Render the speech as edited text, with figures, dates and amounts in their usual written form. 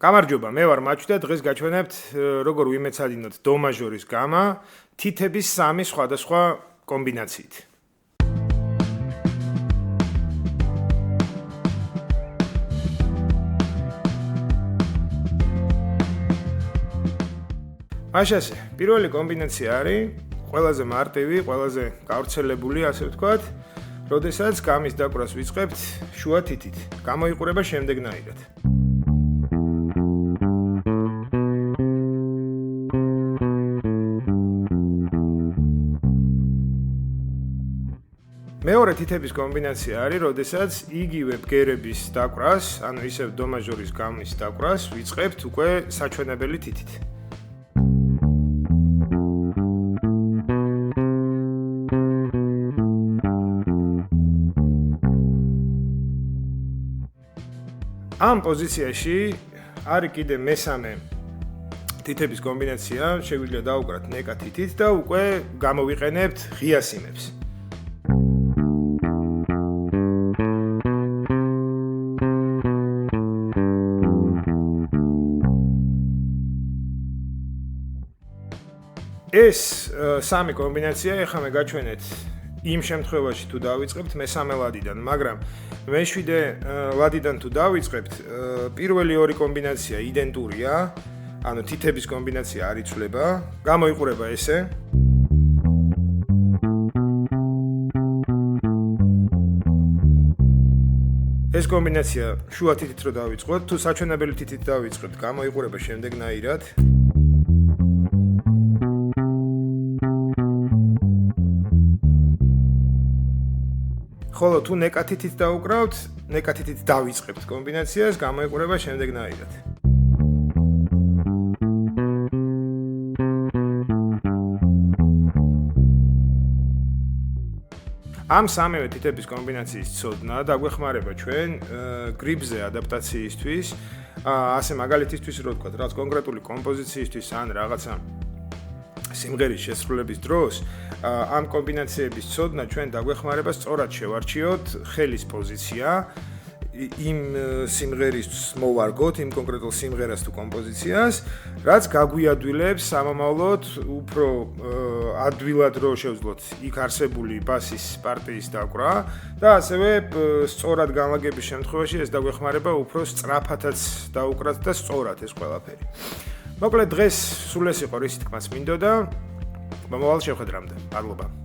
გამარჯობა, მე ვარ მაჩვი და დღეს გაჩვენებთ როგორ ვიმეცადინოთ დო მაჟორის გამა თითების 3 სხვადასხვა კომბინაციით. მაშასე, პირველი კომბინაცია არის ყველაზე მარტივი, ყველაზე გავრცელებული, ასე ვთქვათ, როდესაც გამის დაკვრას ვიწყებთ შუა თითით. გამოიყურება შემდეგნაირად. მეორე თითების კომბინაცია არის, როდესაც იგივე ბგერების დაკვრას, ანუ ისევ დო მაჟორის გამის დაკვრას ვიწყებთ უკვე საჩვენებელი თითით. ამ პოზიციაში არის კიდე მესამე თითების კომბინაცია, შეგვიძლია დავუკრათ ნეკა თითით და უკვე გამოვიყენებთ ღია სიმებს. ეს 3 კომბინაცია ეხლა მე გაჩვენეთ იმ შემთხვევაში თუ დავიწყებთ მესამე ლადიდან, მაგრამ მეშვიდე ლადიდან თუ დავიწყებთ, პირველი 2 კომბინაცია იდენტურია, ანუ თითების კომბინაცია არ იცვლება, გამოიყურება ესე. ეს კომბინაცია შუა თითით რო დავიწყოთ, თუ საჩვენებელი თითით დავიწყებთ, გამოიყურება შემდეგნაირად. ხოლო თუ ნეკა თითით დავუკრავთ, ნეკა თითით დავიწყებთ კომბინაციას, გამოიყურება შემდეგნაირად. ამ 3 თითების კომბინაციის ცოდნა დაგვეხმარება ჩვენ გრიბზე ადაპტაციისთვის, ასე მაგალითისთვის რო ვთქვათ, რაც კონკრეტული კომპოზიციისთვის ან რაღაცა სიმღერის შესრულების დროს ამ კომბინაციების ცოდნა ჩვენ დაგვეხმარება სწორად შევარჩიოთ ხელის პოზიცია იმ სიმღერის მოვარგოთ იმ კონკრეტულ სიმღერას თუ კომპოზიციას, რაც გაგვიადვილებს სამომავლოდ უფრო ადვილად რო შევძლოთ იქ არსებული ბასის პარტიის დაკვრა და ასევე სწორად განლაგების შემთხვევაში ეს დაგვეხმარება უფრო სწრაფადაც დაუკრათ და სწორად ეს ყველაფერი. მოკლედ დღეს სულ ეს იყო, რისი თქმაც მინდოდა. მომავალ შეხვედრამდე. მადლობა.